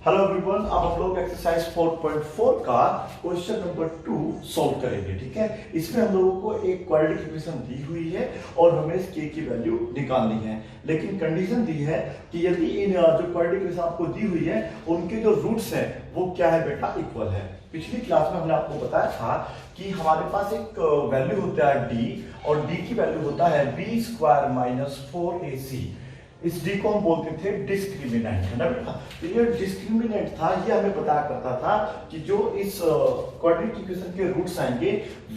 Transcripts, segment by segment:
Hello everyone, अब हम लोग एक्सरसाइज 4.4 का क्वेश्चन नंबर 2 सॉल्व करेंगे। ठीक है, इसमें हम लोगों को एक क्वाड्रेटिक इक्वेशन दी हुई है और हमें इस के की वैल्यू निकालनी है, लेकिन कंडीशन दी है कि यदि इन जो क्वाड्रेटिक इक्वेशन आपको दी हुई है उनके जो रूट्स हैं वो क्या है बेटा, इक्वल है। पिछली क्लास में हमने आपको बताया था कि हमारे पास एक वैल्यू होता है डी, और डी की वैल्यू होता है बी स्क्वायर माइनस 4ac। इस डी को हम बोलते थे डिस्क्रिमिनेंट, है ना बेटा। तो ये डिस्क्रिमिनेंट था, ये हमें बताया करता था कि जो इस क्वाड्रेटिक इक्वेशन के रूट्स आएंगे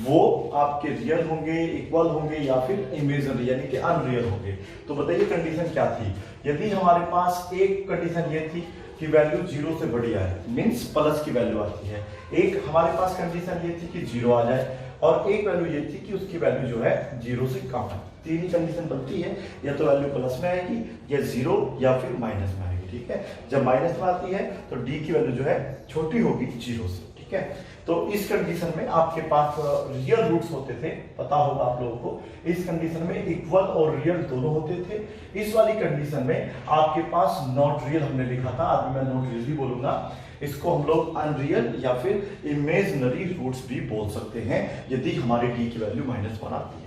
वो आपके रियल होंगे, इक्वल होंगे या फिर इमेजिनरी यानी कि अनरियल होंगे। तो बताइए कंडीशन क्या थी। यदि हमारे पास एक कंडीशन ये थी कि वैल्यू 0 से बड़ी आए, मींस प्लस की वैल्यू आती है। एक हमारे पास कंडीशन ये थी कि 0 आ जाए, और एक वैल्यू ये थी कि उसकी वैल्यू जो है 0 से कम है। तीन ही कंडीशन बनती है, या तो वैल्यू प्लस में आएगी, या 0 या फिर माइनस में आएगी। ठीक है, जब माइनस में आती है तो डी की वैल्यू जो है छोटी होगी 0 से। ठीक है, तो इस कंडीशन में आपके पास रियल रूट्स होते थे, पता होगा आप लोगों को। इस कंडीशन में इक्वल और रियल दोनों होते थे। इस वाली कंडीशन में आपके पास नॉट रियल हमने लिखा था, अभी मैं नॉट रियल ही बोलूंगा। इसको हम लोग अनरियल या फिर इमेजिनरी रूट्स भी बोल सकते हैं यदि हमारे डी की वैल्यू -1 आती है।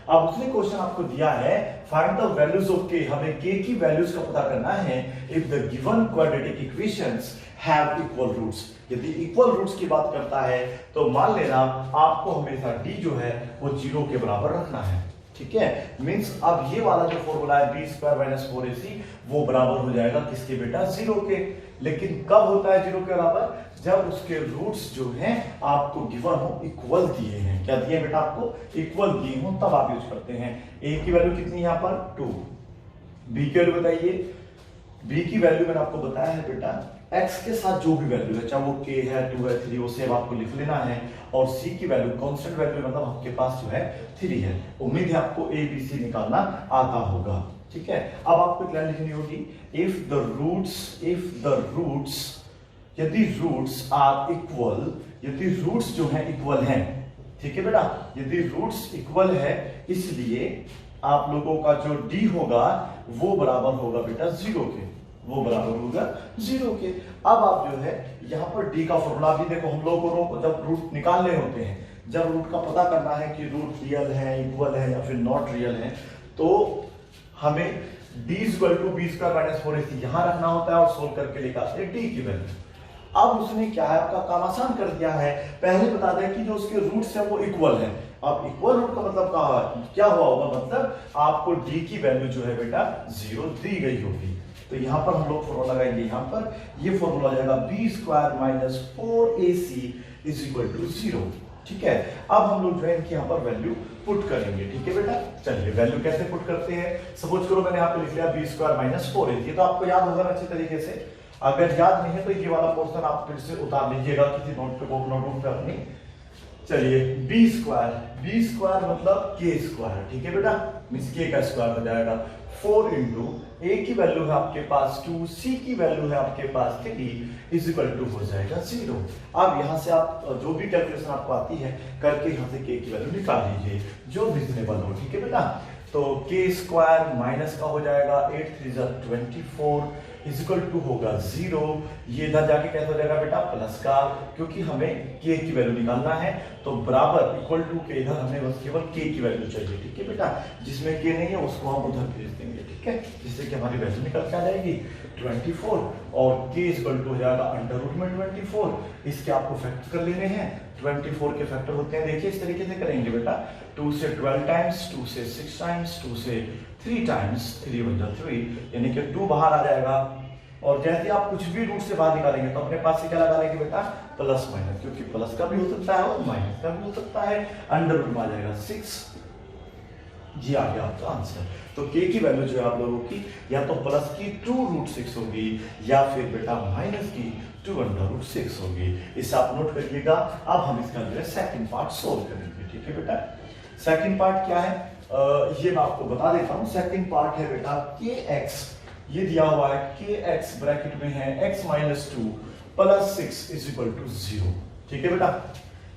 अब उसने क्वेश्चन आपको दिया है, फाइंड द वैल्यूज ऑफ के। हमें के की वैल्यूज का पता करना है if the given quadratic equations have equal roots. यदि इक्वल रूट्स की बात करता है तो मान लेना आपको हमेशा डी जो है वो 0 के बराबर रखना है। ठीक है, मींस अब ये वाला जो फॉर्मूला है बी स्क्वायर माइनस 4ac वो बराबर हो जाएगा किसके बेटा, 0 के। लेकिन कब होता है 0 के बराबर, जब उसके रूट्स जो हैं आपको गिवन हो, इक्वल दिए हैं। क्या दिए बेटा, आपको इक्वल दिए हो तब आप यूज करते हैं। ए की वैल्यू कितनी है यहाँ पर 2, बी की वैल्यू बताइए। बी की वैल्यू मैंने आपको बताया है बेटा, x के साथ जो भी वैल्यू है, चाहे वो k है, 2 है, 3, वो सेम आपको लिख लेना है। और c की वैल्यू कांस्टेंट वैल्यू मतलब आपके पास जो है 3 है। उम्मीद है आपको a b c निकालना आता होगा। ठीक है, अब आपको क्या लिखनी होगी, इफ द रूट्स यदि रूट्स आर इक्वल, यदि रूट्स जो है इक्वल हैं। ठीक है बेटा, यदि रूट्स इक्वल है इसलिए आप लोगों का जो d होगा वो बराबर होगा बेटा 0 के, वो बराबर होगा 0 के। अब आप जो है यहाँ पर d का फॉर्मूला भी देखो, हम लोगों को जब रूट निकालने होते हैं, जब रूट का पता करना है कि रूट रियल है, इक्वल है या फिर नॉट रियल है, तो हमें d equal to b square minus 4ac यहाँ रखना होता है और सोल्व करके निकालते हैं d की वैल्यू। अब उसने क्या है, आपका काम आसान कर दिया है। पहले बता दें कि जो उसके रूट्स है वो इक्वल है। अब इक्वल रूट का मतलब क्या हुआ होगा, मतलब आपको d की वैल्यू जो है बेटा 0 दी गई होगी। तो यहाँ पर हम लोग फॉर्मूला लगाएंगे, यहाँ पर ये फॉर्मूला आ जाएगा b square minus 4ac is equal to 0। ठीक है, अब हम लोग जो है इनकी यहाँ पर वैल्यू पुट करेंगे। ठीक है बेटा, चलिए वैल्यू कैसे पुट करते हैं। सपोज करो मैंने यहाँ पे लिख लिया बी स्क्वायर माइनस 4ac, ये तो आपको याद होगा अच्छे तरीके से। अगर याद नहीं है तो ये वाला पोर्शन आप फिर से उतार लीजिएगा किसी नोट पे, नोटबुक पे अपनी। चलिए बी स्क्वायर मतलब के स्क्वायर। ठीक है बेटा, मींस के का स्क्वायर हो जाएगा 4 इंटू ए की वैल्यू है आपके पास 2, सी की वैल्यू है आपके पास 3 इज इक्वल टू हो जाएगा 0। अब यहाँ से आप जो भी कैलकुलेशन आपको आती है करके यहाँ से के की वैल्यू निकाल लीजिए जो रीजनेबल हो। ठीक है बेटा, तो के स्क्वायर माइनस का हो जाएगा 8 3 24 इज इक्वल टू होगा 0। ये इधर जाके कैसे हो जाएगा बेटा, प्लस का, क्योंकि हमें के की वैल्यू निकालना है तो बराबर इक्वल टू के, इधर हमें बस केवल के की वैल्यू चाहिए। ठीक है बेटा, जिसमें के नहीं है उसको हम उधर भेज देंगे। ठीक है, जिससे कि हमारी वैल्यू निकल के आ जाएगी 24, और के इक्वल टू हो जाएगा अंडर रूट में 24। इसके आपको फैक्टर कर लेने हैं, 24 के फैक्टर होते हैं, देखिए इस तरीके से करेंगे बेटा, 2 से 12 टाइम्स, 2 से 6 टाइम्स, 2 से 3 टाइम्स, 3 बन जाए 3, यानी कि 2 बाहर आ जाएगा। और जैसे आप कुछ भी रूट से बाहर निकालेंगे तो अपने पास से क्या लगा लेंगे बेटा, प्लस माइनस, क्योंकि प्लस का भी हो सकता है और माइनस का भी हो सकता है। अंडर रूट में आ जाएगा 6, जी आ गया आपका आंसर। तो के की वैल्यू जो है आप लोगों की या तो प्लस की 2√6 होगी या फिर बेटा माइनस की 2√6 होगी। इसे आप नोट करिएगा। अब हम इसका जो है सेकंड पार्ट सोल्व करेंगे। ठीक है बेटा, सेकंड पार्ट क्या है ये मैं आपको बता देता हूँ। सेकंड पार्ट है बेटा के एक्स, ये दिया हुआ है के एक्स ब्रैकेट में है x minus 2 plus 6 is equal to 0। ठीक है बेटा,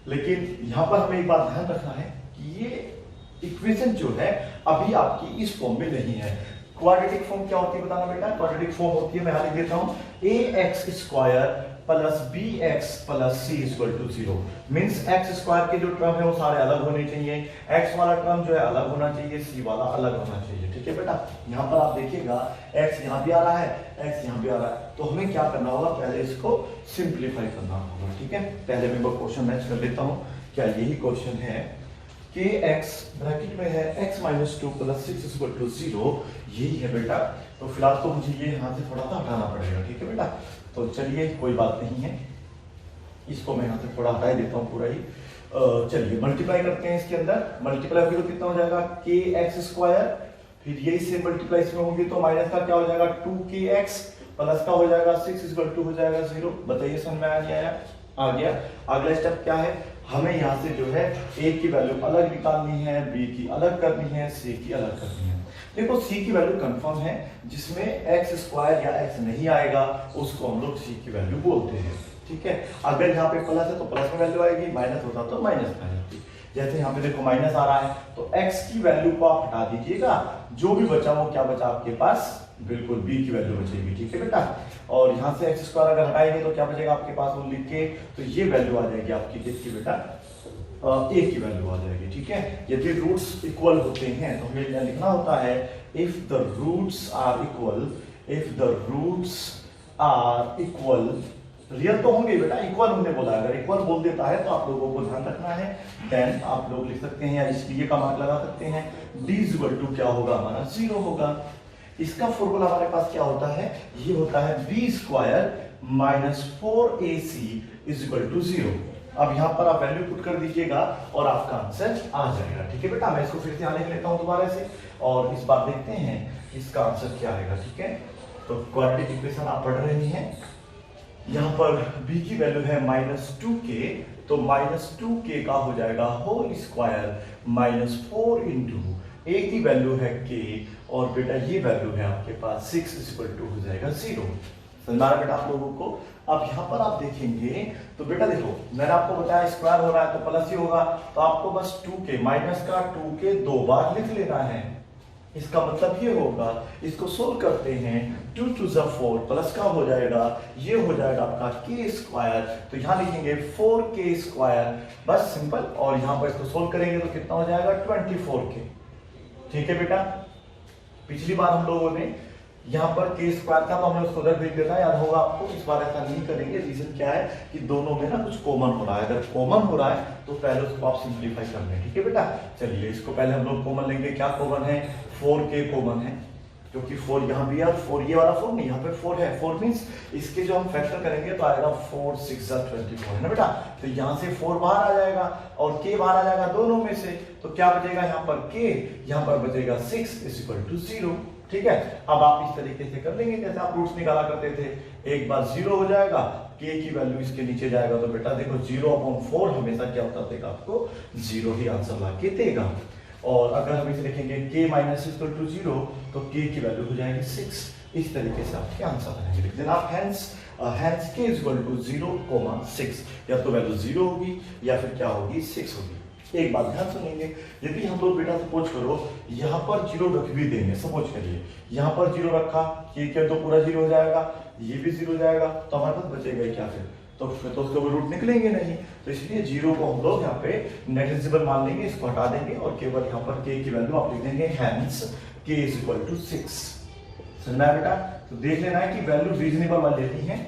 लेकिन यहाँ पर हमें एक बात ध्यान रखना है कि ये इक्वेशन जो है अभी आपकी इस फॉर्म में नहीं है। क्वाड्रेटिक फॉर्म क्या होती है बताना बेटा, क्वाड्रेटिक फॉर्म होती है, मैं यहाँ लिख देता हूँ a x square plus b x plus c equal to 0 means x square के जो टर्म है वो सारे अलग होने चाहिए, एक्स वाला टर्म जो है अलग होना चाहिए, सी वाला अलग होना चाहिए। ठीक है बेटा, यहाँ पर आप देखिएगा एक्स यहाँ भी आ रहा है, एक्स यहाँ भी आ रहा है, तो हमें क्या करना होगा, पहले इसको सिंप्लीफाई करना होगा। ठीक है, पहले मैं वो क्वेश्चन मैच कर लेता हूँ। क्या यही क्वेश्चन है कि x ब्रैकेट में है x minus 2 plus 6 equal to 0, यही है बेटा। तो फिलहाल तो मुझे ये यहाँ से थोड़ा सा हटाना पड़ेगा। ठीक है बेटा, तो चलिए कोई बात नहीं है, इसको मैं यहाँ से थोड़ा हटा देता हूँ पूरा ही। चलिए मल्टीप्लाई करते हैं इसके अंदर, मल्टीप्लाई होगी तो कितना हो जाएगा के एक्स स्क्वायर, फिर ये इससे मल्टीप्लाई इसमें होगी तो माइनस का क्या हो जाएगा 2kx प्लस का हो जाएगा 6 इक्वल टू हो जाएगा 0। बताइए समझ में आ गया? आ गया। अगला स्टेप क्या है, हमें यहाँ से जो है a की वैल्यू अलग निकालनी है, b की अलग करनी है, c की अलग करनी है। देखो c की वैल्यू कंफर्म है, जिसमें x स्क्वायर या x नहीं आएगा उसको हम लोग c की वैल्यू बोलते हैं। ठीक है, अगर यहाँ पे प्लस है तो प्लस में वैल्यू आएगी, माइनस होता तो माइनस में आ जाती। जैसे यहाँ पे देखो माइनस आ रहा है तो x की वैल्यू को आप हटा दीजिएगा, जो भी बचा वो क्या बचा आपके पास, बिल्कुल b की वैल्यू बचेगी। ठीक है बेटा, और यहाँ से एक्स स्क्वायर अगर हटाएंगे तो क्या बचेगा आपके पास, वो लिख के तो ये वैल्यू आ जाएगी आपकी किसकी बेटा, a की वैल्यू आ जाएगी। ठीक है, यदि रूट्स इक्वल होते हैं तो हमें क्या लिखना होता है, if the roots are equal, if the roots are equal, real तो होंगे बेटा, इक्वल हमने बोला, अगर इक्वल बोल देता है तो आप लोगों को ध्यान रखना है, देन आप लोग लिख सकते हैं या इसलिए का मार्क लगा सकते हैं, d इक्वल टू क्या होगा हमारा 0 होगा। इसका फॉर्मूला हमारे पास क्या होता है, ये होता है b square minus 4ac is equal to 0। अब यहाँ पर आप वैल्यू पुट कर दीजिएगा और आपका आंसर आ जाएगा। ठीक है बेटा, मैं इसको फिर से यहाँ लिख लेता हूँ दोबारा से, और इस बार देखते हैं इसका आंसर क्या आएगा। ठीक है, तो क्वाड्रेटिक इक्वेशन आप पढ़ रहे हैं, यहाँ पर b की वैल्यू है -2k, तो -2k का हो जाएगा होल स्क्वायर -4 इंटू a की वैल्यू है k, और बेटा ये वैल्यू है आपके पास 6 इक्वल टू हो जाएगा 0। समझा बेटा आप लोगों को? अब यहाँ पर आप देखेंगे तो बेटा देखो मैंने आपको बताया स्क्वायर हो रहा है तो प्लस ही होगा, तो आपको बस 2k माइनस का 2k 2 बार लिख लेना है। इसका मतलब ये होगा, इसको सोल्व करते हैं, 2 टू ज़ 4 प्लस का हो जाएगा, ये हो जाएगा आपका k स्क्वायर, तो यहाँ लिखेंगे 4k स्क्वायर, बस सिंपल, और यहाँ पर इसको सोल्व करेंगे तो कितना हो जाएगा 24k। ठीक है बेटा, पिछली बार हम लोगों ने यहाँ पर k स्क्वायर था तो हमने उसको उधर भेज देना, याद होगा आपको। इस बार ऐसा नहीं करेंगे, रीजन क्या है कि दोनों में ना कुछ कॉमन हो रहा है, अगर कॉमन हो रहा है तो पहले उसको आप सिंप्लीफाई कर लें। ठीक है बेटा, चलिए इसको पहले हम लोग कॉमन लेंगे। क्या कॉमन है, 4k कॉमन है, क्योंकि 4 यहाँ भी है, 4 ये वाला 4 नहीं, यहाँ पे 4 है। 4 मीन्स इसके जो हम फैक्टर करेंगे तो आएगा 4 6 24 है ना बेटा, तो यहाँ से 4 बाहर आ जाएगा और k बाहर आ जाएगा दोनों में से, तो क्या बचेगा यहाँ पर k, यहाँ पर बचेगा 6 इज इक्वल टू 0। ठीक है, अब आप इस तरीके से कर लेंगे जैसे आप रूट्स निकाला करते थे, एक बार 0 हो जाएगा, k की वैल्यू इसके नीचे जाएगा, तो बेटा देखो 0/4 हमेशा क्या होता देगा आपको 0 ही आंसर ला के देगा। और अगर हम इसे लिखेंगे k माइनस इक्वल टू 0 तो k की वैल्यू हो जाएगी 6। इस तरीके से आपके आंसर आएंगे, लिख देना आप हैंस k इक्वल टू 0,6, या तो वैल्यू 0 होगी या फिर क्या होगी 6 होगी। एक बात ध्यान सुनेंगे, यदि हम लोग बेटा सपोज करो यहाँ पर 0 रख भी देंगे, सपोज करिए यहाँ पर 0 रखा, ये क्या तो पूरा 0 हो जाएगा, ये भी 0 हो जाएगा, तो हमारे पास बचेगा क्या फिर, तो फिर तो उसके रूट निकलेंगे नहीं, तो इसलिए 0 को हम लोग यहाँ पे नेग्लिजिबल मान लेंगे, इसको हटा देंगे और केवल यहाँ पर k की वैल्यू आप लिख देंगे hence k is equal to 6। समझना है बेटा? तो देख लेना है कि वैल्यू रीजनेबल वाली लेती है,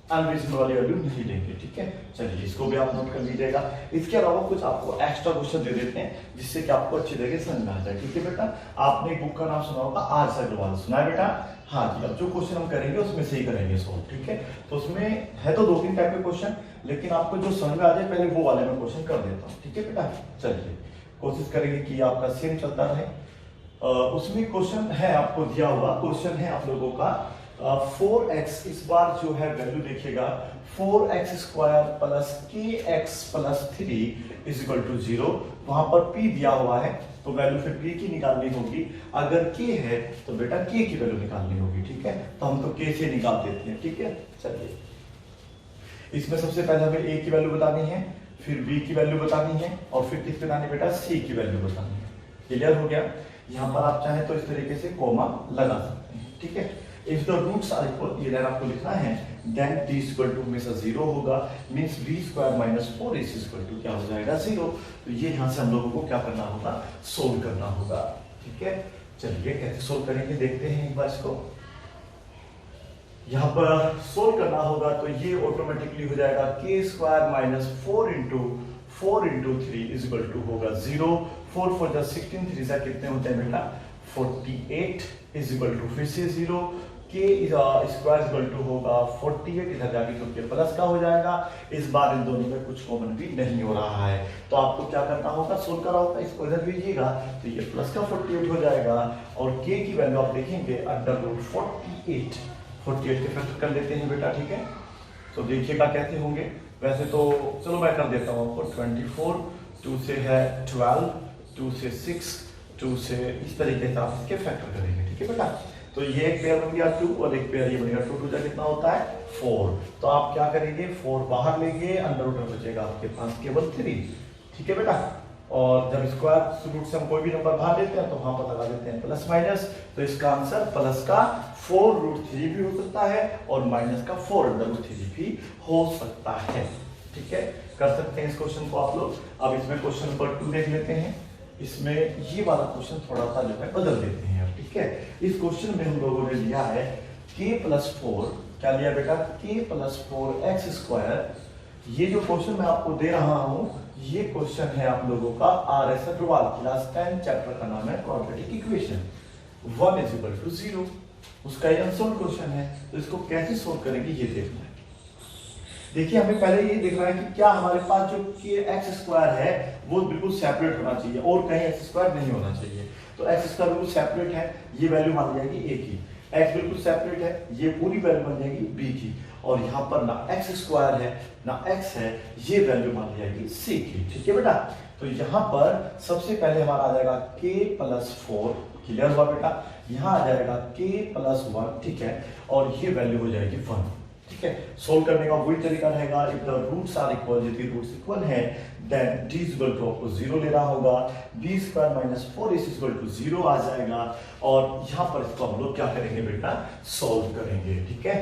अनरीजनेबल वाली वैल्यू नहीं लेंगे। ठीक है, चलिए इसको भी आप नोट कर लीजिएगा। इसके अलावा कुछ आपको एक्स्ट्रा क्वेश्चन दे देते हैं जिससे कि आपको अच्छी तरीके से समझ में आ जाए। ठीक है बेटा, आपने एक बुक का नाम सुना होगा आर्स अग्रवाल, सुना है बेटा? हाँ जी, अब जो क्वेश्चन हम करेंगे उसमें से ही करेंगे सोल्व। ठीक है, तो उसमें है तो 2-3 टाइप के क्वेश्चन, लेकिन आपको जो समझ में आ जाए पहले वो वाले में क्वेश्चन कर देता हूँ। ठीक है बेटा, चलिए कोशिश करेंगे कि आपका सेम चलता रहे। उसमें क्वेश्चन है आपको दिया हुआ, क्वेश्चन है आप लोगों का 4x, इस बार जो है वैल्यू देखिएगा 4x square plus kx plus 3 is equal to 0। वहां पर p दिया हुआ है तो वैल्यू फिर p की निकालनी होगी, अगर k है तो बेटा k की वैल्यू निकालनी होगी। ठीक है, तो हम तो k से निकाल देते हैं। ठीक है, चलिए इसमें सबसे पहले हमें a की वैल्यू बतानी है, फिर b की वैल्यू बतानी है, और फिर किस बतानी बेटा c की वैल्यू बतानी है। क्लियर हो गया? यहाँ पर आप चाहें तो इस तरीके से कोमा लगा सकते हैं। ठीक है, if the roots are equal, ये लाइन आपको लिखना है, देन t इक्वल टू हमेशा 0 होगा, means b square minus 4ac equal to क्या हो जाएगा 0। तो ये यहां से हम लोगों को क्या करना होगा, सोल्व करना होगा। ठीक है, चलिए कैसे सोल्व करेंगे देखते हैं एक बार इसको। यहां पर सोल्व करना होगा तो ये ऑटोमेटिकली हो जाएगा k square minus 4 into 3 is equal to होगा 0। 4 4 जा 16, 3 जा कितने होते हैं बेटा 48 इज इक्वल टू फिर से 0, k square is equal to होगा 48, इधर जाके तो के प्लस का हो जाएगा। इस बार इन दोनों में कुछ कॉमन भी नहीं हो रहा है, तो आपको क्या करना होगा, सोल्व करना होगा, इसको इधर भेजिएगा तो ये प्लस का 48 हो जाएगा और k की वैल्यू आप देखेंगे अंडर रूट 48 के फैक्टर कर लेते हैं बेटा। ठीक है, तो देखिएगा कैसे होंगे। वैसे तो चलो मैं कर देता हूँ आपको, 24, 2 से है 12, 2 से 6, 2 से इस तरीके से आप इसके फैक्टर करेंगे। ठीक है बेटा, तो ये एक पेयर बन गया 2 और एक पेयर ये बनेगा 2, 2 कितना होता है 4। तो आप क्या करेंगे, 4 बाहर लेंगे, अंडर रूट बचेगा आपके पास केवल 3। ठीक है बेटा, और जब स्क्वायर रूट से हम कोई भी नंबर बाहर लेते हैं तो वहां पर लगा देते हैं प्लस माइनस, तो इसका आंसर प्लस का 4 रूट 3 भी हो सकता है और माइनस का 4 अंडर रूट 3 भी हो सकता है। ठीक है, कर सकते हैं इस क्वेश्चन को आप लोग। अब इसमें क्वेश्चन नंबर 2 देख लेते हैं। इसमें ये वाला क्वेश्चन थोड़ा सा जो है बदल देते हैं। ठीक है, इस क्वेश्चन में हम लोगों ने लिया है k प्लस 4, क्या लिया बेटा, k प्लस 4 एक्स स्क्वायर। ये जो क्वेश्चन मैं आपको दे रहा हूं, ये क्वेश्चन है आप लोगों का RS अग्रवाल क्लास 10 चैप्टर का नाम है quadratic equation. 1 is equal to 0, उसका ये अनसॉल्व क्वेश्चन है, तो इसको कैसे सोल्व करेंगे ये देखना है। देखिए हमें पहले ये देखना है कि क्या हमारे पास जो एक्स स्क्वायर है वो बिल्कुल सेपरेट होना चाहिए और कहीं एक्स स्क्वायर नहीं होना चाहिए। तो एक्स स्क्वायर बिल्कुल सेपरेट है, ये वैल्यू मान जाएगी a की। एक्स बिल्कुल सेपरेट है, ये पूरी वैल्यू बन जाएगी b की। और यहाँ पर ना एक्स स्क्वायर है ना एक्स है, ये वैल्यू मान जाएगी c की। ठीक है बेटा, तो यहाँ पर सबसे पहले हमारा आ जाएगा k प्लस 4, क्लियर हुआ बेटा। यहाँ आ जाएगा k प्लस 1, ठीक है, और ये वैल्यू हो जाएगी 1। ठीक है, सोल्व करने का वही तरीका रहेगा, if the roots are equal, यदि रूट्स इक्वल है देन d इक्वल टू आपको 0 लेना होगा, b square minus 4ac equal to 0 आ जाएगा। और यहाँ पर इसको हम लोग क्या करेंगे बेटा, सॉल्व करेंगे। ठीक है,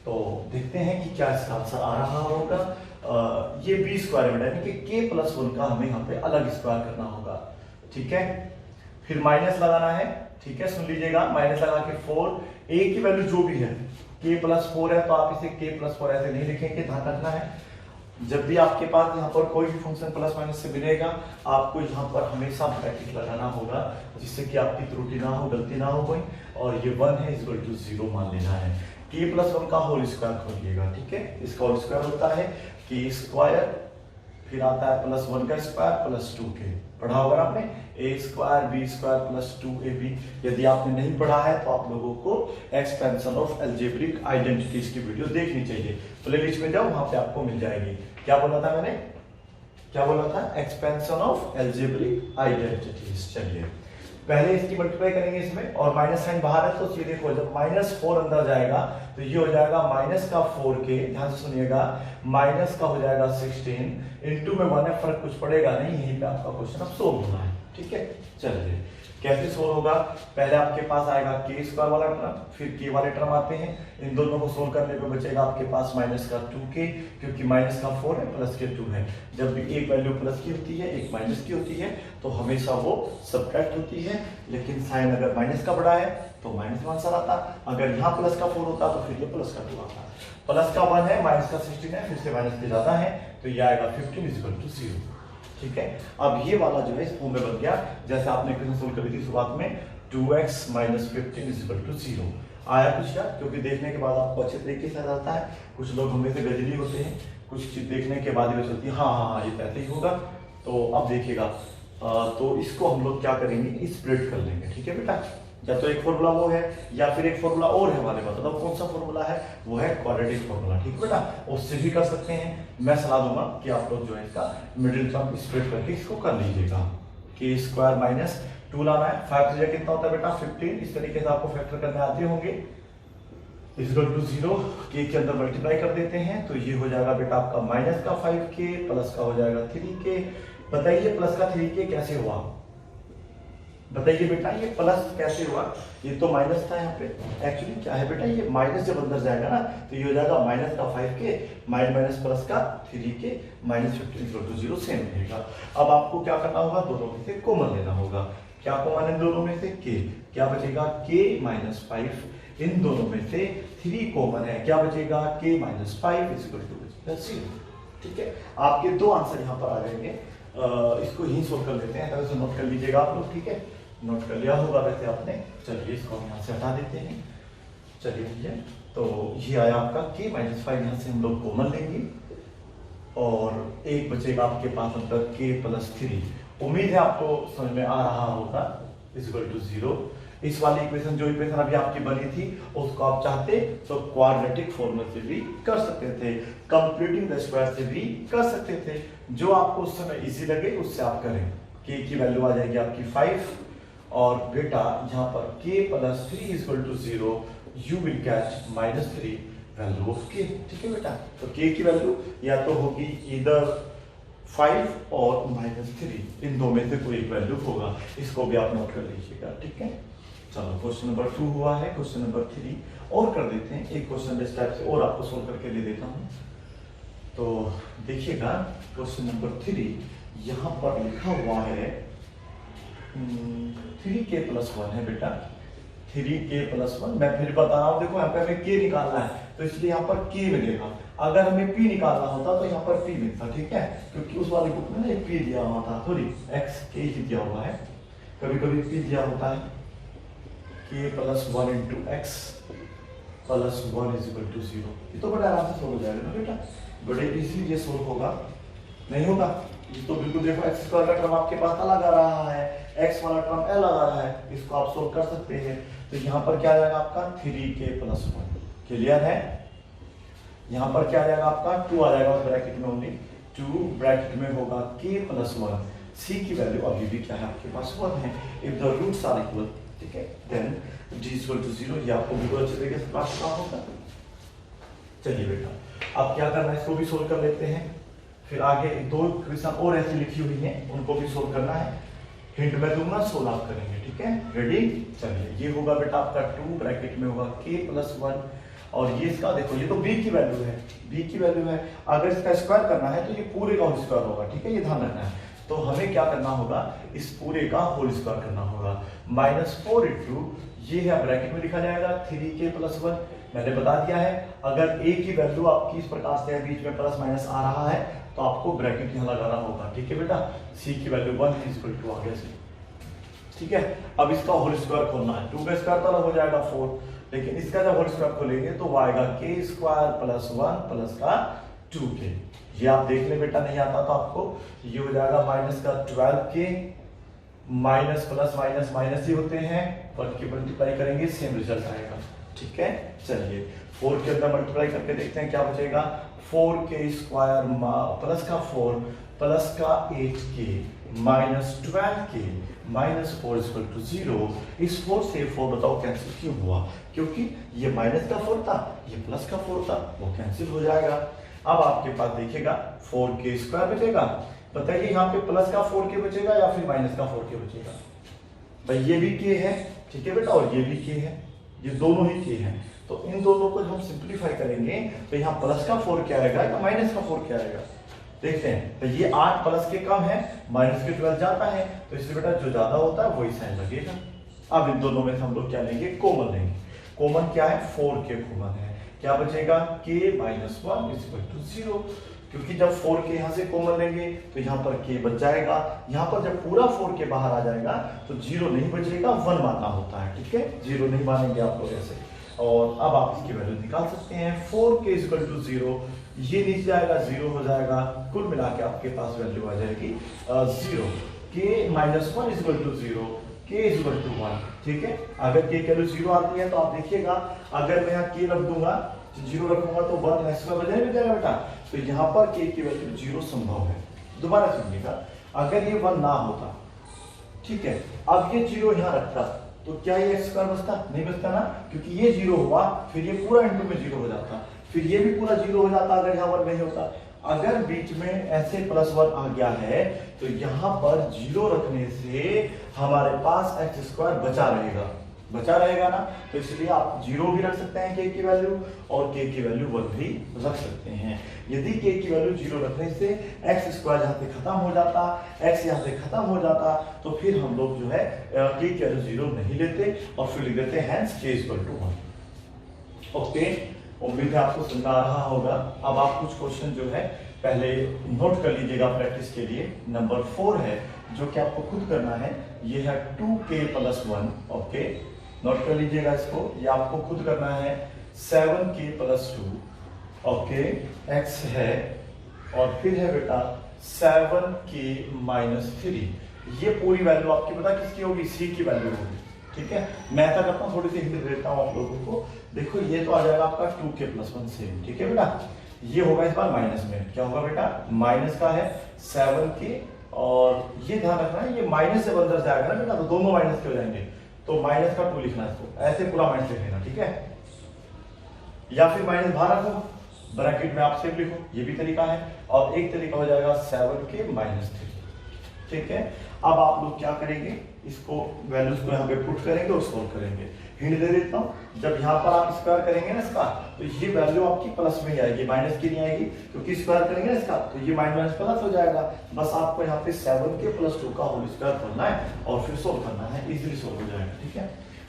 तो देखते हैं कि क्या इसका आंसर आ रहा होगा। ये b स्क्वायर बेटा यानी कि k प्लस 1 का हमें यहाँ पे अलग स्क्वायर करना होगा। ठीक है, फिर माइनस लगाना है। ठीक है, सुन लीजिएगा, माइनस लगा के 4, a की वैल्यू जो भी है k प्लस 4 है तो आप इसे k प्लस 4 ऐसे नहीं लिखेंगे, ध्यान रखना है। जब भी आपके पास यहाँ पर कोई भी फंक्शन प्लस माइनस से मिलेगा, आपको यहाँ पर हमेशा ब्रैकेट लगाना होगा जिससे कि आपकी त्रुटि ना हो, गलती ना हो कोई। और ये 1 है इक्वल टू 0 मान लेना है। k प्लस 1 का होल स्क्वायर खोलिएगा। ठीक है, इसका होल स्क्वायर होता है k स्क्वायर, फिर आता है प्लस 1 का स्क्वायर प्लस 2k। पढ़ा होगा आपने, a square b square plus 2ab। यदि आपने नहीं पढ़ा है तो आप लोगों को एक्सपेंशन ऑफ अलजेब्रिक आइडेंटिटीज की वीडियो देखनी चाहिए। प्लेलिस्ट में जाओ, वहां पे आपको मिल जाएगी। क्या बोला था मैंने, क्या बोला था, एक्सपेंशन ऑफ अलजेब्रिक आइडेंटिटीज। चलिए पहले इसकी मल्टीप्लाई करेंगे इसमें, और माइनस साइन बाहर है तो ये देखो, जब -4 अंदर जाएगा तो ये हो जाएगा माइनस का 4k, ध्यान से सुनिएगा, माइनस का हो जाएगा 16 इंटू में 1 है, फर्क कुछ पड़ेगा नहीं, यहीं पे आपका क्वेश्चन अब सोल्व होना है। ठीक है, चलिए कैसे सोल्व होगा, पहले आपके पास आएगा k स्क्वायर वाला टर्म, फिर k वाले टर्म आते हैं। इन दोनों को सोल्व करने पे बचेगा आपके पास माइनस का 2k, क्योंकि माइनस का 4 है प्लस के 2 है। जब भी एक वैल्यू प्लस की होती है एक माइनस की होती है तो हमेशा वो सब्ट्रैक्ट होती है, लेकिन साइन अगर माइनस का बड़ा है तो माइनस आंसर आता, अगर यहाँ प्लस का 4 होता तो फिर ये प्लस का 2 आता। प्लस का 1 है, माइनस का 16 है, फिर से माइनस के ज्यादा है तो ये आएगा 15 इज इक्वल टू 0। ठीक है, अब ये वाला जो है इस फॉर्म में बन गया जैसे आपने इक्वेशन सोल्व करी थी शुरुआत में, 2x minus 15 is equal to 0 आया कुछ यार, क्योंकि देखने के बाद आपको अच्छे तरीके से आता है। कुछ लोग हमें से गजनी होते हैं, कुछ चीज देखने के बाद ही चलती है हाँ हाँ हाँ ये तो ऐसे ही होगा। तो अब देखिएगा, तो इसको हम लोग क्या करेंगे, स्प्लिट कर लेंगे। ठीक है बेटा, या तो एक फॉर्मूला वो है या फिर एक फॉर्मूला और है हमारे पास, मतलब कौन सा फॉर्मूला है, वो है क्वाड्रेटिक फॉर्मूला। ठीक है बेटा, उससे भी कर सकते हैं। मैं सलाह दूंगा कि आप लोग जो है इसका मिडिल टर्म स्प्लिट करके इसको कर लीजिएगा। k स्क्वायर माइनस 2 लाना है, 5 3 कितना होता है बेटा 15, इस तरीके से आपको फैक्टर करने आते होंगे। इक्वल टू 0 k के अंदर मल्टीप्लाई कर देते हैं तो ये हो जाएगा बेटा आपका माइनस का 5k प्लस का हो जाएगा 3k। बताइए प्लस का 3k कैसे हुआ, बताइए बेटा ये प्लस कैसे हुआ, ये तो माइनस था यहाँ पे, एक्चुअली क्या है बेटा ये माइनस जब अंदर जाएगा ना तो ये हो जाएगा माइनस का 5k माइनस प्लस का 3k माइनस 15 0 सेम रहेगा। अब आपको क्या करना होगा, दोनों में से कॉमन लेना होगा। क्या कॉमन है दोनों में से, k, क्या बचेगा k माइनस 5, इन दोनों में से 3 कॉमन है, क्या बचेगा k minus 5 is equal to 0। ठीक है, आपके दो आंसर यहाँ पर आ जाएंगे। इसको ही सोल्व कर लेते हैं, तो इसे नोट कर लीजिएगा आप लोग। ठीक है, नोट कर लिया होगा वैसे आपने। चलिए इसको हम यहाँ से हटा देते हैं। चलिए भैया, तो ये आया आपका k माइनस 5, यहाँ से हम लोग कॉमन लेंगे और एक बचेगा आपके पास मतलब k प्लस 3। उम्मीद है आपको समझ में आ रहा होगा, इज इक्वल टू 0। इस वाली इक्वेशन जो इक्वेशन अभी आपकी बनी थी उसको आप चाहते तो क्वाड्रेटिक फॉर्मूले से भी कर सकते थे, कंप्यूटिंग द स्क्वायर से भी कर सकते थे, जो आपको उस समय इजी लगे उससे आप करें। k की वैल्यू आ जाएगी आपकी 5 और बेटा यहाँ पर k plus 3 is equal to 0, you will catch minus 3 value of k। ठीक है बेटा, तो k की वैल्यू या तो होगी इधर 5 और माइनस 3, इन दो में से कोई एक वैल्यू होगा। इसको भी आप नोट कर लीजिएगा। ठीक है, चलो क्वेश्चन नंबर 2 हुआ है, क्वेश्चन नंबर 3 और कर देते हैं। एक क्वेश्चन इस टाइप से और आपको सोल्व करके दे देता हूँ। तो देखिएगा क्वेश्चन नंबर 3 यहाँ पर लिखा हुआ है 3k प्लस 1 है बेटा, 3k प्लस 1। मैं फिर बता रहा हूँ, देखो यहाँ पे हमें k निकालना है तो इसलिए यहाँ पर k मिलेगा। अगर हमें p निकालना होता तो यहाँ पर p मिलता। ठीक है, क्योंकि उस वाली बुक में ना एक p दिया हुआ था, थोड़ी x k ही दिया हुआ है, कभी कभी p दिया होता है k plus 1 into x plus 1 is equal to 0। ये तो बड़ा आराम से सोल्व हो जाएगा ना बेटा, बड़े इजीली ये सोल्व होगा। नहीं होगा ये तो बिल्कुल, देखो एक्स स्क्वायर का टर्म आपके पास अलग आ रहा है, एक्स वाला टर्म एल आ रहा है, इसको आप सोल्व कर सकते हैं। तो यहाँ पर क्या आ जाएगा आपका 3k प्लस 1, क्लियर है। यहाँ पर क्या आ जाएगा आपका 2 आ जाएगा ब्रैकेट में, ओनली 2 ब्रैकेट में होगा k प्लस 1। c की वैल्यू अभी भी क्या है आपके पास 1 है, if the roots are equal. ठीक है, देन d इक्वल टू 0। ये आपको बिल्कुल अच्छे तरीके से क्लास का होगा। चलिए बेटा, अब क्या करना है, इसको भी सोल्व कर लेते हैं, फिर आगे दो क्वेश्चन और ऐसी लिखी हुई हैं उनको भी सोल्व करना है। हिंट में दूंगा, सोल्व आप करेंगे। ठीक है, रेडी। चलिए ये होगा बेटा आपका 2 ब्रैकेट में होगा k प्लस 1 और ये इसका देखो, ये तो b की वैल्यू है, b की वैल्यू है। अगर इसका स्क्वायर करना है तो ये पूरे का होल स्क्वायर होगा। ठीक है, ये ध्यान रखना है। तो हमें क्या करना होगा, इस पूरे का होल स्क्वायर करना होगा। -4 इंटू ये है ब्रैकेट में लिखा जाएगा 3k प्लस 1। मैंने बता दिया है अगर a की वैल्यू आपकी इस प्रकार से बीच में प्लस माइनस आ रहा है तो आपको ब्रैकेट यहाँ लगाना होगा। ठीक है बेटा, c की वैल्यू 1 इज इक्वल टू आ गया। ठीक है, अब इसका होल स्क्वायर खोलना है। 2 का स्क्वायर तो अलग हो जाएगा 4, लेकिन इसका जब होल स्क्वायर खोलेंगे तो वो आएगा k स्क्वायर प्लस 1 प्लस का 2k। ये आप देख ले बेटा, नहीं आता तो आपको ये हो जाएगा माइनस का 12k, minus plus minus minus ही होते हैं, पर की मल्टीप्लाई करेंगे सेम रिजल्ट आएगा। ठीक है, चलिए 4 के अंदर मल्टीप्लाई करके देखते हैं क्या बचेगा। 4k स्क्वायर प्लस का 4 प्लस का 8k minus 12k minus 4 equal to 0। इस 4 से 4 बताओ कैंसिल क्यों हुआ, क्योंकि ये माइनस का 4 था, ये प्लस का 4 था, वो कैंसिल हो जाएगा। अब आपके पास देखिएगा 4k स्क्वायर बचेगा। बताइए यहाँ पे प्लस का 4k बचेगा या फिर माइनस का 4k बचेगा। भाई ये भी k है, ठीक है बेटा, और ये भी k है, ये दोनों ही k है। तो इन दोनों को हम सिंप्लीफाई करेंगे तो यहाँ प्लस का 4 क्या आएगा या माइनस का 4 क्या आएगा। देखते हैं, तो ये 8 प्लस के कम है, माइनस के 12 जाता है, तो इसलिए बेटा जो ज्यादा होता है वही साइन लगेगा। अब इन दोनों में से हम लोग क्या लेंगे, कॉमन लेंगे। कॉमन क्या है, 4k कॉमन है, क्या बचेगा k minus 1 is equal to 0। क्योंकि जब 4k यहाँ से कॉमन लेंगे तो यहाँ पर k बच जाएगा। यहाँ पर जब पूरा 4k बाहर आ जाएगा तो 0 नहीं बचेगा, 1 मानना होता है। ठीक है, 0 नहीं मानेंगे आप लोग ऐसे। और अब आप इसकी वैल्यू निकाल सकते हैं, 4k इज इक्वल टू 0, ये नीचे जाएगा 0 हो जाएगा, कुल मिला के आपके पास वैल्यू आ जाएगी 0। k minus 1 is equal to 0, k is equal to 1। ठीक है, अगर k की वैल्यू 0 आती है तो आप देखिएगा, अगर मैं यहाँ k रख दूंगा, 0 रखूंगा तो 1 एक्स्ट्रा बजाय में जाएगा बेटा, तो यहाँ पर k की वैल्यू 0 संभव है। दोबारा सुनिएगा, अगर ये 1 ना होता, ठीक है, अब ये 0 यहाँ रखता तो क्या ये x स्क्वायर बचता, नहीं बचता ना, क्योंकि ये 0 हुआ, फिर ये पूरा इंटू में 0 हो जाता, फिर ये भी पूरा 0 हो जाता अगर यहाँ 1 नहीं होता। अगर बीच में ऐसे +1 आ गया है तो यहां पर 0 रखने से हमारे पास x² बचा रहेगा ना, तो इसलिए आप 0 भी रख सकते हैं k की वैल्यू और k की वैल्यू 1 भी रख सकते हैं। यदि k की वैल्यू 0 रखने से x² यहाँ पे खत्म हो जाता, x यहाँ पे खत्म हो जाता, तो फिर हम लोग जो है k की वैल्यू 0 नहीं लेते और फिर लिख देते हैं hence k = 1। ओके, उम्मीद है आपको समझ आ रहा होगा। अब आप कुछ क्वेश्चन जो है पहले नोट कर लीजिएगा प्रैक्टिस के लिए। नंबर 4 है जो कि आपको खुद करना है, ये है 2k + 1। ओके, नोट कर लीजिएगा इसको, ये आपको खुद करना है 7k + 2। ओके, x है और फिर है बेटा 7k - 3। ये पूरी वैल्यू आपकी पता किसकी होगी, c की वैल्यू होगी। ठीक है, मैं ऐसा करता हूँ, थोड़ी सी हिंट देता हूँ आप लोगों को। देखो ये तो आ जाएगा आपका 2k + 1 सेम। ठीक है बेटा, ये होगा इस बार माइनस में, क्या होगा बेटा, माइनस का है 7k और ये ध्यान रखना है ये माइनस से अंदर जाएगा ना बेटा, तो दोनों माइनस के हो जाएंगे, तो माइनस का 2 लिखना है इसको, ऐसे पूरा माइनस लिख लेना। ठीक है, या फिर माइनस बाहर रखो, ब्रैकेट में आप सेम लिखो, ये भी तरीका है। और एक तरीका हो जाएगा 7k - 3। ठीक है, अब आप लोग क्या करेंगे, इसको वैल्यूज को यहाँ पे पुट करेंगे और सोल्व करेंगे। हिंट दे देता हूँ, जब यहाँ पर आप स्क्वायर करेंगे ना इसका, तो ये वैल्यू आपकी प्लस में ही आएगी, माइनस की नहीं आएगी, क्योंकि स्क्वायर करेंगे ना इसका तो ये माइनस प्लस हो जाएगा। बस आपको यहाँ पे 7k + 2 का होल स्क्वायर करना है और फिर सोल्व करना है, इजीली सोल्व हो जाएगा। ठीक है,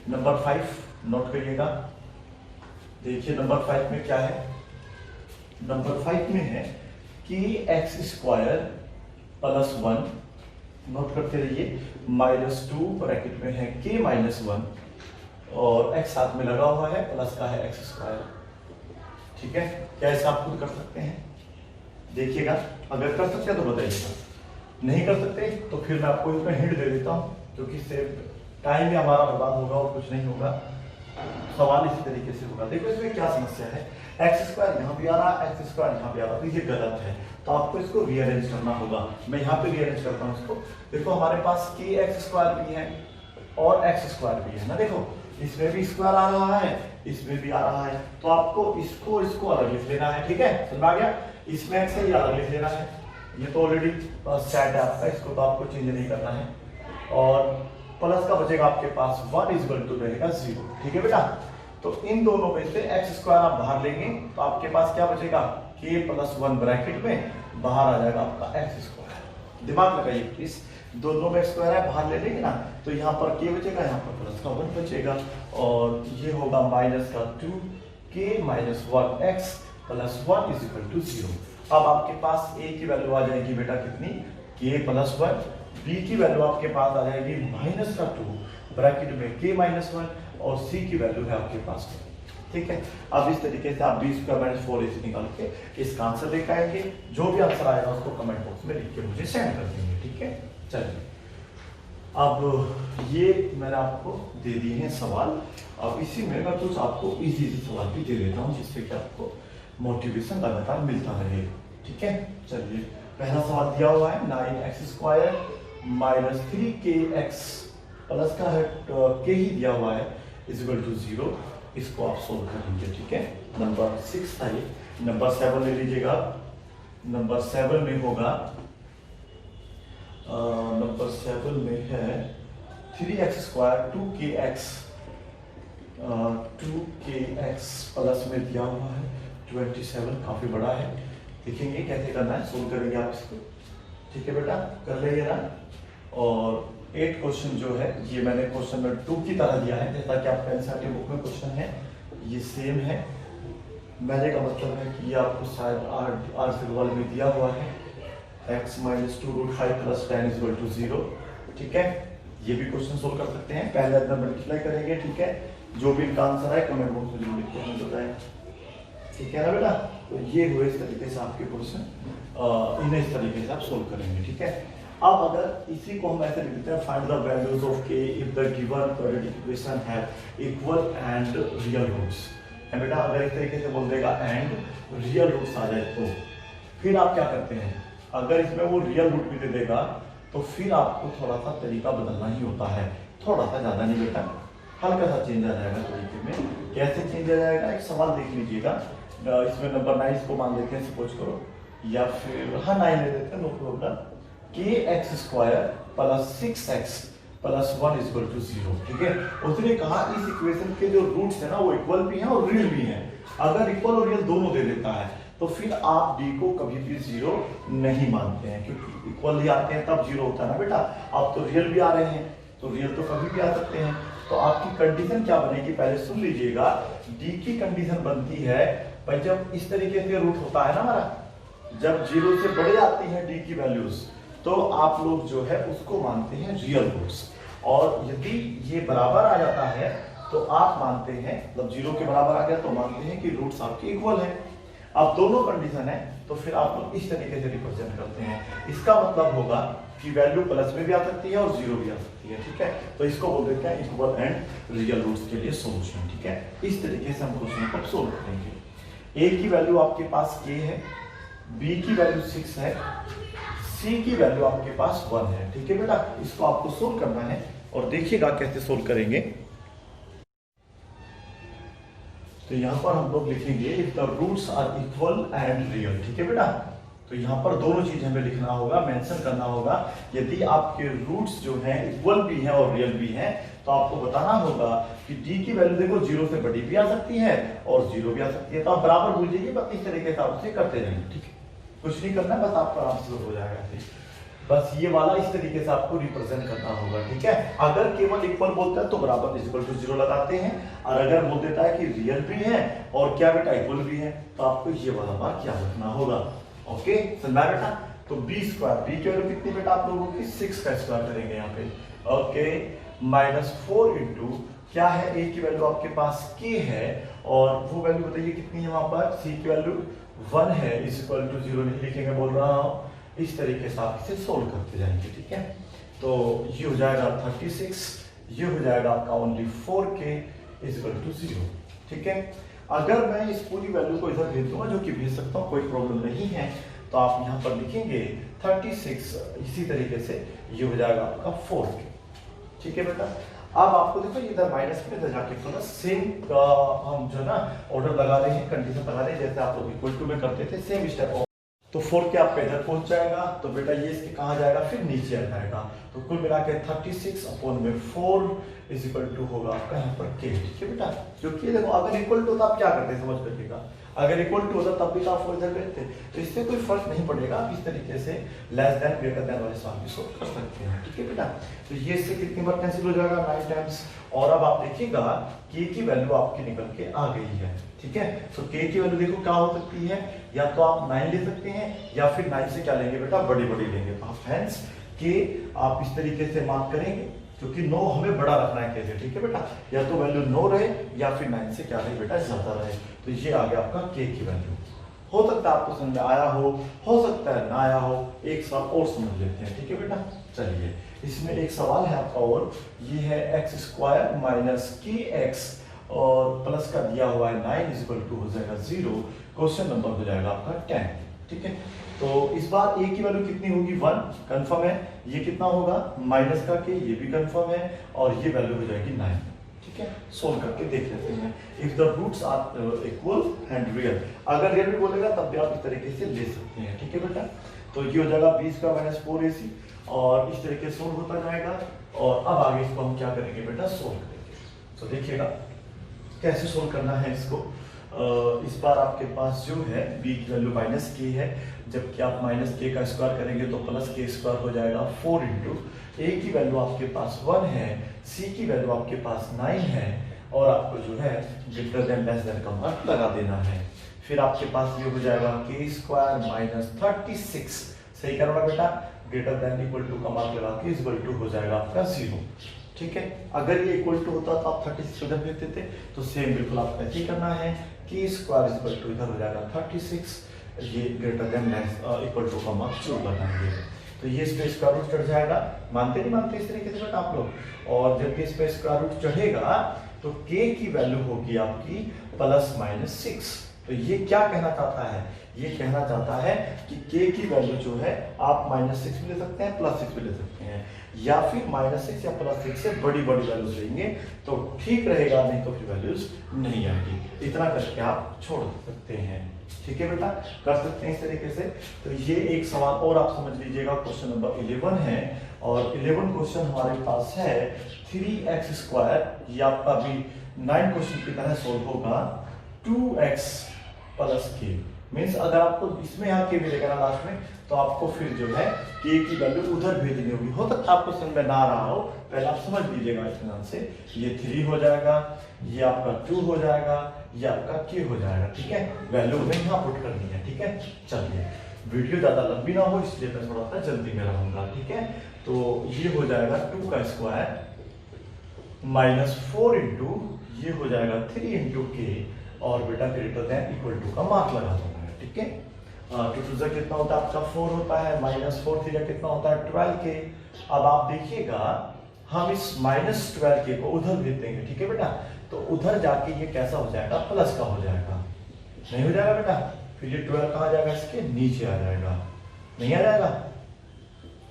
नंबर 5 नोट करिएगा। देखिए नंबर 5 में क्या है, नंबर 5 में है कि x² + 1, नोट करते रहिए, -2 ब्रैकेट में है k - 1 और x साथ में लगा हुआ है, प्लस का है x²। ठीक है, क्या ऐसा आप खुद कर सकते हैं, देखिएगा, अगर कर सकते हैं तो बताइएगा, नहीं कर सकते तो फिर मैं आपको इसमें हिंट दे देता हूँ, क्योंकि इससे टाइम ही हमारा बर्बाद होगा और कुछ नहीं होगा। सवाल इसी तरीके से होगा। देखो इसमें क्या समस्या है, x² यहाँ पे आ रहा, x² यहाँ पे आ रहा, तो ये गलत है, तो आपको इसको रीअरेंज करना होगा। मैं यहाँ पे रीअरेंज करता हूँ इसको। देखो हमारे पास kx² भी है और x² भी है ना, देखो इसमें भी स्क्वायर आ रहा है, इसमें भी आ रहा है, तो आपको इसको अलग लिख लेना है। ठीक है, समझ आ गया, इसमें x है, ये अलग लिख लेना है, ये तो ऑलरेडी सेट है आपका, इसको तो आपको चेंज नहीं करना है। और प्लस का बचेगा आपके पास 1 = रहेगा 0। ठीक है बेटा, तो इन दोनों में से x² आप बाहर लेंगे तो आपके पास क्या बचेगा, k + 1 ब्रैकेट में बाहर आ जाएगा आपका x²। दिमाग लगाइए प्लीज, दोनों में x² है, बाहर ले लेंगे ना, तो यहाँ पर k बचेगा, यहाँ पर प्लस का 1 बचेगा और ये होगा -2k - 1x + 1 = 0। अब आपके पास a की वैल्यू आ जाएगी बेटा कितनी, k + 1, b की वैल्यू आपके पास आ जाएगी -2 ब्रैकेट में k - 1 और c की वैल्यू है आपके पास। ठीक है, अब इस तरीके से आप b² - 4ac निकाल के इसका आंसर देख आएंगे। जो भी आंसर आएगा उसको कमेंट बॉक्स में लिख के मुझे सेंड कर देंगे। ठीक है, चलिए अब ये मैंने आपको दे दिए हैं सवाल, अब इसी में मैं कुछ आपको इजी सवाल भी दे देता हूँ जिससे कि आपको मोटिवेशन लगातार मिलता रहे। ठीक है, चलिए पहला सवाल दिया हुआ है 9x² - 3kx प्लस का है k ही दिया हुआ है = 0, इसको आप सोल्व कर लीजिए। ठीक है, नंबर 6 था ये, नंबर 7 ले लीजिएगा। नंबर 7 में होगा नंबर 7 में है 3x² 2kx प्लस में दिया हुआ है 27, काफी बड़ा है, देखेंगे कैसे करना है, सोल्व करेंगे आप इसको। ठीक है बेटा, कर लेंगे ना। और 8 क्वेश्चन जो है ये मैंने क्वेश्चन नंबर 2 की तरह दिया है, जैसा कि आपका एनसीईआरटी बुक में क्वेश्चन है ये सेम है। मैंने का मतलब है कि ये आपको शायद आर सिग्वल में दिया हुआ है, x - 2√5 + 10 = 0। ठीक है, ये भी क्वेश्चन सोल्व कर सकते हैं, पहले अपना मल्टीप्लाई करेंगे। ठीक है, जो भी इनका आंसर है कमेंट बॉक्स में लिख के हमें बताएं। ठीक है ना बेटा, तो ये हुए इस तरीके से आपके क्वेश्चन, इन्हें इस तरीके से आप सोल्व करेंगे। ठीक है, अब अगर इसी को हम ऐसे लिख देते हैं, find the values of k if the given quadratic equation have equal and real roots. बेटा अगर इस तरीके से बोल देगा एंड रियल रूट्स आ जाए तो फिर आप क्या करते हैं, अगर इसमें वो रियल रूट भी दे देगा तो फिर आपको थोड़ा सा तरीका बदलना ही होता है, थोड़ा सा ज्यादा नहीं बेटा, हल्का सा चेंज आ जाएगा तरीके में। कैसे चेंज आ जाएगा, एक सवाल देख लीजिएगा, इसमें नंबर 9 को मान लेते हैं, सपोज करो या फिर हाँ 9 ले लेते हैं, no problem. K x square plus 6x plus 1 is equal to 0। ठीक है, उसने कहा इस इक्वेशन के जो रूट्स है ना वो इक्वल भी हैं और रियल भी हैं। अगर इक्वल और रियल दोनों दे देता है तो फिर आप डी को कभी भी 0 नहीं मानते हैं, क्योंकि इक्वल ही आते हैं तब 0 होता है ना बेटा। आप तो रियल भी आ रहे हैं, तो रियल तो कभी भी आ सकते हैं। तो आपकी कंडीशन क्या बनेगी, पहले सुन लीजिएगा। डी की कंडीशन बनती है भाई जब इस तरीके से रूट होता है ना हमारा, जब 0 से बढ़ जाती है डी की वैल्यूज, तो आप लोग जो है उसको मानते हैं रियल रूट्स। और यदि ये बराबर आ जाता है तो आप मानते हैं, मतलब 0 के बराबर आ गया तो मानते हैं कि रूट्स आपके इक्वल है। अब दोनों कंडीशन है तो फिर आप लोग इस तरीके से रिप्रेजेंट करते हैं। इसका मतलब होगा कि वैल्यू प्लस में भी आ सकती है और 0 भी आ सकती है। ठीक है, तो इसको बोल देते हैं इक्वल एंड रियल रूट्स के लिए सॉल्यूशन। ठीक है, इस तरीके से हम क्वेश्चन को सोल्व करेंगे। ए की वैल्यू आपके पास k है, बी की वैल्यू 6 है, सी की वैल्यू आपके पास 1 है। ठीक है बेटा, इसको आपको सोल्व करना है और देखिएगा कैसे सोल्व करेंगे। तो यहाँ पर हम लोग लिखेंगे if the roots are equal and real. ठीक है बेटा, तो यहाँ पर दोनों चीज हमें लिखना होगा, मेंशन करना होगा। यदि आपके रूट्स जो हैं इक्वल भी हैं और रियल भी हैं तो आपको बताना होगा कि डी की वैल्यू देखो 0 से बड़ी भी आ सकती है और 0 भी आ सकती है। तो आप बराबर भूल जाइए, बस इस तरीके से आप उसे करते जाएंगे। ठीक है, कुछ नहीं करना, बस आपका आराम से हो जाएगा। बस ये वाला इस तरीके से आपको रिप्रेजेंट करना होगा। ठीक है, अगर केवल इक्वल बोलता है तो बराबर इक्वल टू 0 लगाते हैं, और अगर बोल देता है कि रियल भी है और क्या बेटा इक्वल भी है तो आपको ये वाला बात याद रखना होगा। ओके, समझा बेटा। तो बी स्क्वायर, बी की वैल्यू कितनी बेटा आप लोगों की 6 का स्क्वायर करेंगे यहाँ पे। ओके, -4 इंटू क्या है, ए की वैल्यू आपके पास k है और वो वैल्यू बताइए कितनी है वहां पर, सी की वैल्यू 1 है, इज इक्वल टू 0 नहीं लिखेंगे बोल रहा हूं। इस तरीके से आप इसे सोल्व करते जाएंगे। ठीक है, तो ये हो जाएगा 36, ये हो जाएगा आपका only 4k is equal to 0। ठीक है, अगर मैं इस पूरी वैल्यू को इधर भेज दूंगा, जो कि भेज सकता हूँ, कोई प्रॉब्लम नहीं है, तो आप यहाँ पर लिखेंगे 36, इसी तरीके से ये हो जाएगा आपका 4k। ठीक है बेटा, अब आपको देखो इधर माइनस में इधर जाके प्लस, सेम हम जो ना ऑर्डर लगा रहे हैं, कंडीशन लगा रहे हैं जैसे आप लोग इक्वल टू में करते थे, सेम स्टेप। तो 4 के आपका इधर पहुंच जाएगा, तो बेटा ये इसके कहाँ जाएगा, फिर नीचे आ जाएगा। तो कुल मिला के 36 अपॉन में 4 इज इक्वल टू होगा आपका यहाँ पर k। ठीक है बेटा, क्योंकि देखो अगर इक्वल टू तो आप क्या करते हैं समझ करिएगा, अगर इक्वल टू होता तब भी तो आप इधर करते, तो इससे कोई फर्क नहीं पड़ेगा। आप इस तरीके से लेस देन ग्रेटर देन वाले सवाल भी सोल्व कर सकते हैं। ठीक है बेटा, तो ये इससे कितनी बार कैंसिल हो जाएगा, 9 टाइम्स। और अब आप देखिएगा k की वैल्यू आपकी निकल के आ गई है। ठीक है, तो k की वैल्यू देखो क्या हो सकती है, या तो आप 9 ले सकते हैं या फिर 9 से क्या लेंगे बेटा, बड़ी बड़ी लेंगे। तो आप हैंस k आप इस तरीके से मार्क करेंगे, क्योंकि 9 हमें बड़ा रखना है कैसे। ठीक है बेटा, या तो वैल्यू 9 रहे या फिर 9 से क्या रहे बेटा, ज्यादा रहे। तो ये आ गया आपका k की वैल्यू। हो सकता है आपको समझ में आया हो सकता है ना आया हो। एक सवाल और समझ लेते हैं। ठीक है बेटा, चलिए इसमें एक सवाल है आपका और, ये है एक्स स्क्वायर माइनस के एक्स और प्लस का दिया हुआ है 9 इज इक्वल टू हो जाएगा 0। क्वेश्चन नंबर हो जाएगा आपका 10। ठीक है, तो इस बार a की वैल्यू कितनी होगी, 1 कंफर्म है। ये कितना होगा माइनस का k, ये भी कंफर्म है, और ये वैल्यू हो जाएगी 9। ठीक है, सोल्व करके देख लेते हैं। If the roots are equal and real, अगर रियल भी बोलेगा तब भी आप इस तरीके से ले सकते हैं। ठीक है बेटा, तो ये हो जाएगा 20 का -4ac और इस तरीके से सोल्व होता जाएगा। और अब आगे इसको हम क्या करेंगे बेटा, सोल्व करेंगे। तो देखिएगा कैसे सोल्व करना है इसको। इस बार आपके पास जो है b की वैल्यू -k है, जबकि आप -k का स्क्वायर करेंगे तो +k स्क्वायर हो जाएगा 4 इंटू a की वैल्यू आपके पास 1 है, c की वैल्यू आपके पास 9 है, और आपको जो है ग्रेटर देन लेस देन का मार्क लगा देना है। फिर आपके पास ये हो जाएगा k स्क्वायर -36, सही करना बेटा, ग्रेटर देन इक्वल टू का मार्क लगा के इक्वल टू हो जाएगा आपका 0। ठीक है, अगर ये इक्वल टू होता तो आप 36 उधर भेजते थे, तो सेम बिल्कुल आपको ऐसे ही करना है। k स्क्वायर इक्वल टू इधर हो जाएगा 36, ये ग्रेटर देन इक्वल टू का मार्क शुरू बनाएंगे। तो ये इस पे स्क्वायर रूट चढ़ जाएगा, मानते नहीं मानते इस तरीके से बेटा आप लोग। और जब इस पे स्क्वायर रूट चढ़ेगा तो k की वैल्यू होगी आपकी ±6। तो ये क्या कहना चाहता है, ये कहना चाहता है कि k की वैल्यू जो है आप -6 भी ले सकते हैं, +6 भी ले सकते हैं, या फिर -6 या +6 से बड़ी बड़ी वैल्यूज लेंगे तो ठीक रहेगा, नहीं तो फिर वैल्यूज नहीं आएगी। इतना करके आप छोड़ सकते हैं। ठीक है बेटा, कर सकते हैं इस तरीके से। तो ये एक सवाल और आप समझ लीजिएगा, क्वेश्चन नंबर 11 है और 11 क्वेश्चन हमारे पास है 3x², ये आपका भी 9 क्वेश्चन की तरह सोल्व होगा। 2x प्लस k मीन्स अगर आपको इसमें यहाँ के मिलेगा ना लास्ट में, तो आपको फिर जो है k की वैल्यू उधर भेजनी होगी। हो सकता है आपको समझ में ना रहा हो, पहले आप समझ लीजिएगा इत्मीनान से। ये 3 हो जाएगा, ये आपका 2 हो जाएगा, ये आपका k हो जाएगा, ठीक है। वैल्यू हमें यहाँ पुट करनी है, ठीक है। चलिए, वीडियो ज्यादा लंबी ना हो इसलिए मैं थोड़ा सा जल्दी में रहूंगा, ठीक है। तो ये हो जाएगा 2 का स्क्वायर माइनस 4 इंटू ये हो जाएगा 3 इंटू के, और बेटा ग्रेटर देन इक्वल टू का मार्क लगा दूंगा, ठीक है। टू से कितना होता है आपका 4 होता है, माइनस 4 थीटा कितना होता है 12 के। अब आप देखिएगा हम इस माइनस 12 के को उधर भेज देंगे, ठीक है बेटा। तो उधर जाके ये कैसा हो जाएगा, प्लस का हो जाएगा, नहीं हो जाएगा बेटा। फिर ये 12 कहाँ जाएगा, इसके नीचे आ जाएगा, नहीं आ जाएगा।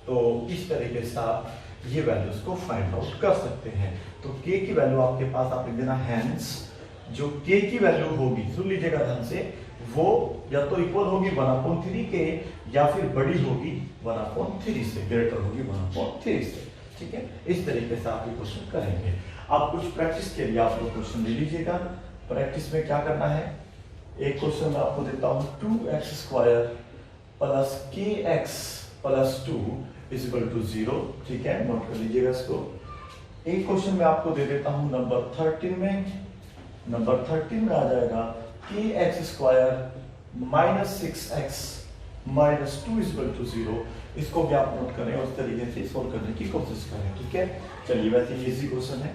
तो इस तरीके से आप ये वैल्यूज को फाइंड आउट कर सकते हैं। तो k की वैल्यू आपके पास आप लिख देना, हैंस जो k की वैल्यू होगी, सुन लीजिएगा ध्यान से, वो या तो इक्वल होगी 1/3 के, या फिर बड़ी होगी 1/3 से, ग्रेटर होगी 1/3 से, ठीक है। इस तरीके से आप ये क्वेश्चन करेंगे। आप कुछ प्रैक्टिस के लिए आप लोग क्वेश्चन ले लीजिएगा। प्रैक्टिस में क्या करना है, एक क्वेश्चन मैं आपको देता हूं, 2x² plus kx plus 2 is equal to 0, ठीक है, नोट कर लीजिएगा इसको। एक क्वेश्चन मैं आपको दे देता हूं नंबर 13 में। नंबर 13 में आ जाएगा kx² minus 6x minus 2 is equal to 0। इसको भी आप नोट करें और उस तरीके से सोल्व करने की कोशिश करें, ठीक है। चलिए, वैसे ये इजी क्वेश्चन है,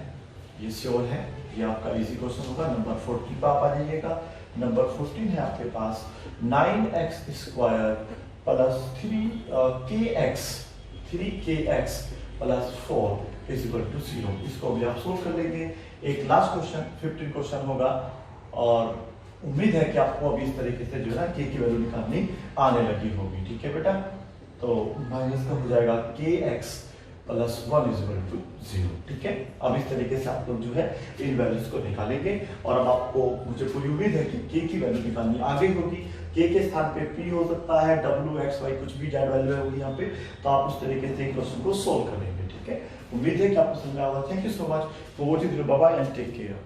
ये श्योर है, ये आपका इजी क्वेश्चन होगा। नंबर 14 पर आप आ जाइएगा। नंबर 14 है आपके पास 9x² plus 3kx plus 4 is equal to 0। इसको भी आप सोल्व कर लेंगे। एक लास्ट क्वेश्चन 15 क्वेश्चन होगा, और उम्मीद है कि आपको अभी इस तरीके से जो है ना k की वैल्यू निकालनी आने लगी होगी, ठीक है बेटा। तो माइनस का हो जाएगा kx plus 1 is equal to 0, ठीक है। अब इस तरीके से आप लोग जो है इन वैल्यूज को निकालेंगे, और अब आपको मुझे पूरी उम्मीद है कि k की वैल्यू निकालनी आगे होगी। k के स्थान पे p हो सकता है, w, x, y कुछ भी जेड वैल्यू होगी यहाँ पे, तो आप उस तरीके से क्वेश्चन को सोल्व करेंगे, ठीक है। उम्मीद है कि आपको समझ में आया होगा। Thank you so much for watching, bye bye and take care.